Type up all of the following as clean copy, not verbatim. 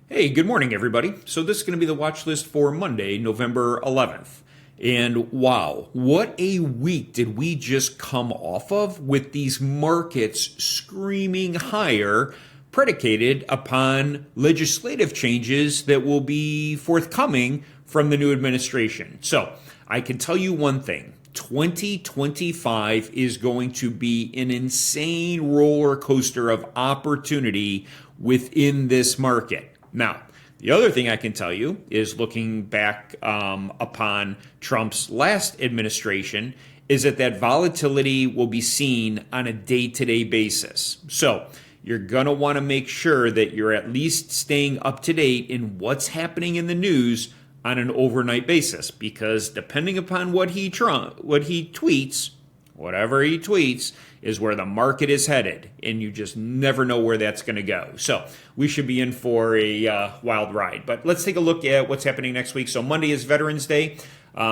Hey, good morning, everybody. So this is going to be the watch list for Monday, November 11th. And wow, what a week did we just come off of with these markets screaming higher, predicated upon legislative changes that will be forthcoming from the new administration. So I can tell you one thing. 2025 is going to be an insane roller coaster of opportunity within this market. Now, the other thing I can tell you is looking back upon Trump's last administration is that volatility will be seen on a day-to-day basis. So you're going to want to make sure that you're at least staying up to date in what's happening in the news on an overnight basis, because depending upon what he tweets, whatever he tweets is where the market is headed, and you just never know where that's going to go. So we should be in for a wild ride. But let's take a look at what's happening next week. So Monday is Veterans Day.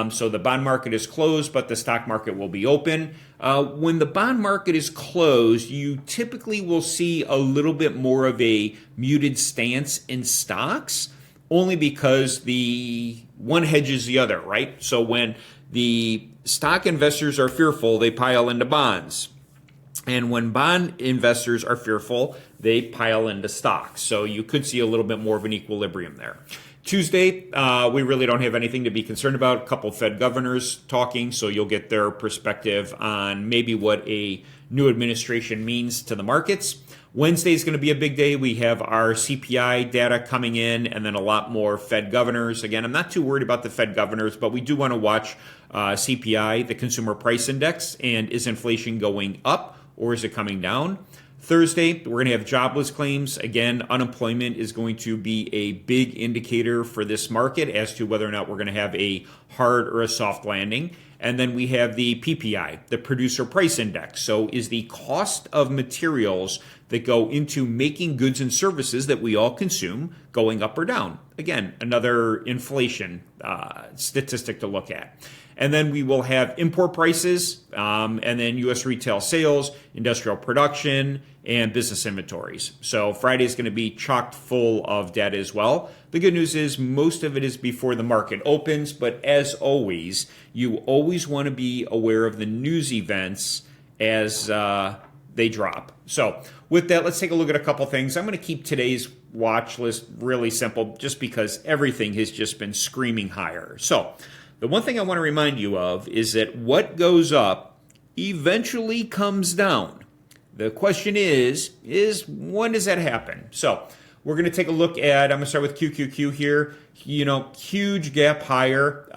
So the bond market is closed, but the stock market will be open. When the bond market is closed, you typically will see a little bit more of a muted stance in stocks, only because the one hedges the other, right? So when the stock investors are fearful, they pile into bonds. And when bond investors are fearful, they pile into stocks. So you could see a little bit more of an equilibrium there. Tuesday, we really don't have anything to be concerned about. A couple of Fed governors talking, so you'll get their perspective on maybe what a new administration means to the markets. Wednesday is going to be a big day. We have our CPI data coming in and then a lot more Fed governors. Again, I'm not too worried about the Fed governors, but we do want to watch CPI, the Consumer Price Index, and is inflation going up or is it coming down? Thursday, we're going to have jobless claims. Again, unemployment is going to be a big indicator for this market as to whether or not we're going to have a hard or a soft landing. And then we have the PPI, the Producer Price Index. So is the cost of materials that go into making goods and services that we all consume going up or down? Again, another inflation statistic to look at. And then we will have import prices, and then U.S. retail sales, industrial production, and business inventories. So Friday is going to be chocked full of data as well. The good news is most of it is before the market opens, but as always, you always want to be aware of the news events as they drop. So with that, let's take a look at a couple things. I'm going to keep today's watch list really simple just because everything has just been screaming higher. So the one thing I want to remind you of is that what goes up eventually comes down. The question is when does that happen? So we're going to take a look at, I'm going to start with QQQ here. Huge gap higher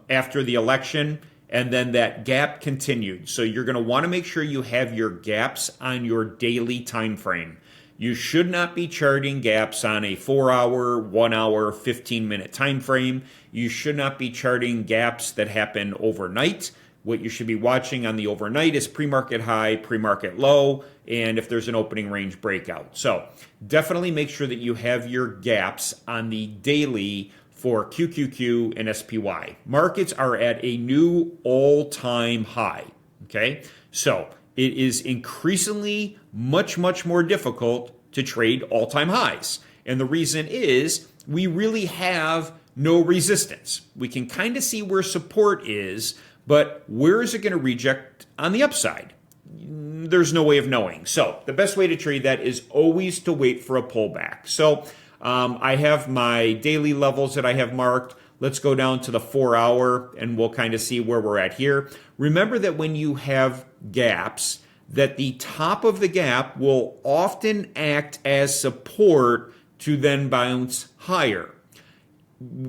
after the election, and then that gap continued. So you're going to want to make sure you have your gaps on your daily time frame. You should not be charting gaps on a 4-hour, 1-hour, 15-minute time frame. You should not be charting gaps that happen overnight. What you should be watching on the overnight is pre-market high, pre-market low, and if there's an opening range breakout. So definitely make sure that you have your gaps on the daily for QQQ and SPY. Markets are at a new all-time high, okay? So it is increasingly much more difficult to trade all-time highs. And the reason is we really have no resistance. We can kind of see where support is, but where is it going to reject on the upside? There's no way of knowing. So the best way to trade that is always to wait for a pullback. So I have my daily levels that I have marked. Let's go down to the 4-hour and we'll kind of see where we're at here. Remember that when you have gaps, that the top of the gap will often act as support to then bounce higher.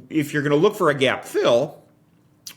If you're going to look for a gap fill,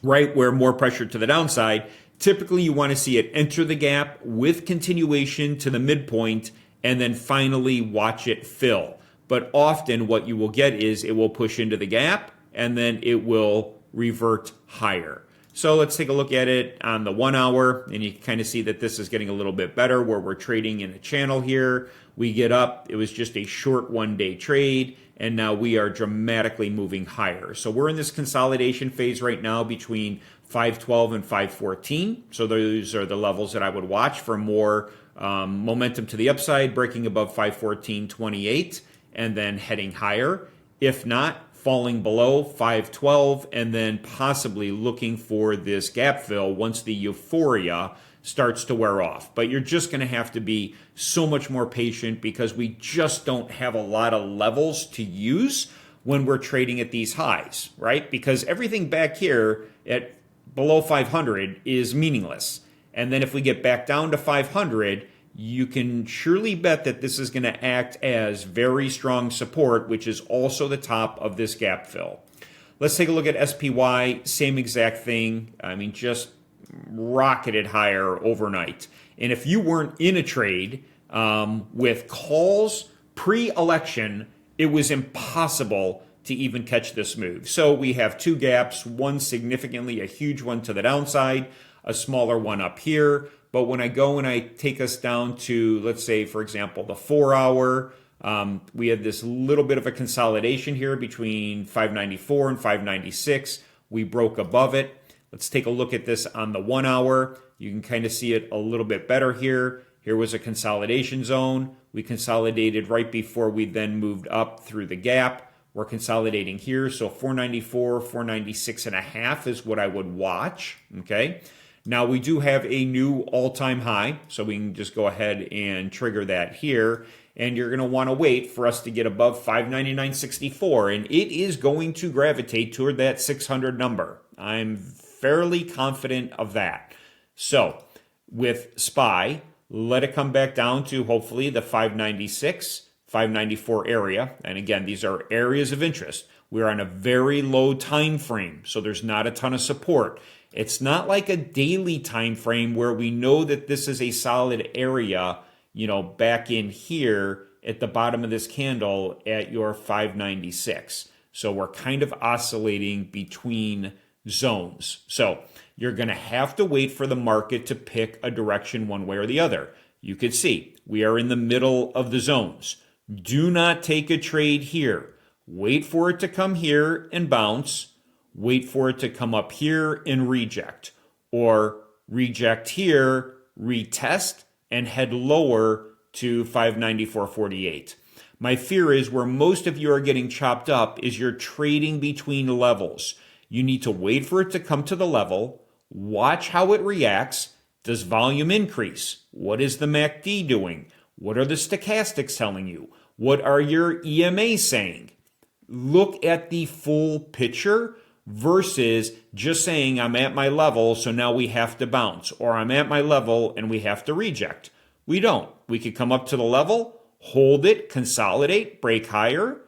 right, where more pressure to the downside, typically you want to see it enter the gap with continuation to the midpoint and then finally watch it fill. But often what you will get is it will push into the gap and then it will revert higher. So let's take a look at it on the 1-hour, and you can kind of see that this is getting a little bit better where we're trading in a channel here. We get up, it was just a short one-day trade, and now we are dramatically moving higher. So we're in this consolidation phase right now between 512 and 514. So those are the levels that I would watch for more momentum to the upside, breaking above 514.28. and then heading higher. If not, falling below 512 and then possibly looking for this gap fill once the euphoria starts to wear off. But you're just going to have to be so much more patient because we just don't have a lot of levels to use when we're trading at these highs, right? Because everything back here at below 500 is meaningless. And then if we get back down to 500, you can surely bet that this is going to act as very strong support, which is also the top of this gap fill. Let's take a look at SPY, same exact thing. I mean, just rocketed higher overnight. And if you weren't in a trade with calls pre-election, it was impossible to even catch this move. So we have two gaps, one significantly, a huge one to the downside, a smaller one up here. But when I go and I take us down to, let's say, for example, the 4 hour, we had this little bit of a consolidation here between 594 and 596. We broke above it. Let's take a look at this on the 1 hour. You can kind of see it a little bit better here. Here was a consolidation zone. We consolidated right before we then moved up through the gap. We're consolidating here. So 494, 496 and a half is what I would watch. Okay. Now we do have a new all-time high, so we can just go ahead and trigger that here. And you're going to want to wait for us to get above 599.64, and it is going to gravitate toward that 600 number. I'm fairly confident of that. So with SPY, let it come back down to hopefully the 596, 594 area. And again, these are areas of interest. We're on a very low time frame, so there's not a ton of support. It's not like a daily time frame where we know that this is a solid area, back in here at the bottom of this candle at your 596. So we're kind of oscillating between zones. So you're going to have to wait for the market to pick a direction one way or the other. You can see we are in the middle of the zones. Do not take a trade here. Wait for it to come here and bounce. Wait for it to come up here and reject, or reject here, retest, and head lower to 594.48. My fear is where most of you are getting chopped up is you're trading between levels. You need to wait for it to come to the level, watch how it reacts. Does volume increase? What is the MACD doing? What are the stochastics telling you? What are your EMA saying? Look at the full picture versus just saying I'm at my level, so now we have to bounce, or I'm at my level and we have to reject. We don't. We could come up to the level, hold it, consolidate, break higher,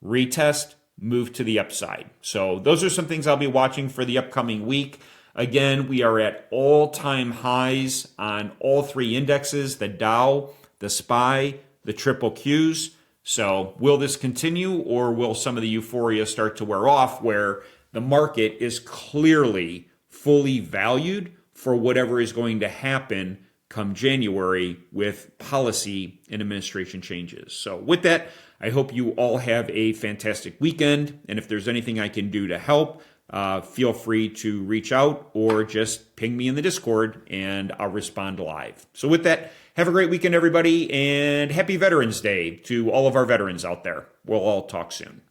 retest, move to the upside. So those are some things I'll be watching for the upcoming week. Again, we are at all-time highs on all three indexes, the Dow, the SPY, the triple Qs. So will this continue, or will some of the euphoria start to wear off where the market is clearly fully valued for whatever is going to happen come January with policy and administration changes? So with that, I hope you all have a fantastic weekend. And if there's anything I can do to help, feel free to reach out or just ping me in the Discord and I'll respond live. So with that, have a great weekend, everybody, and happy Veterans Day to all of our veterans out there. We'll all talk soon.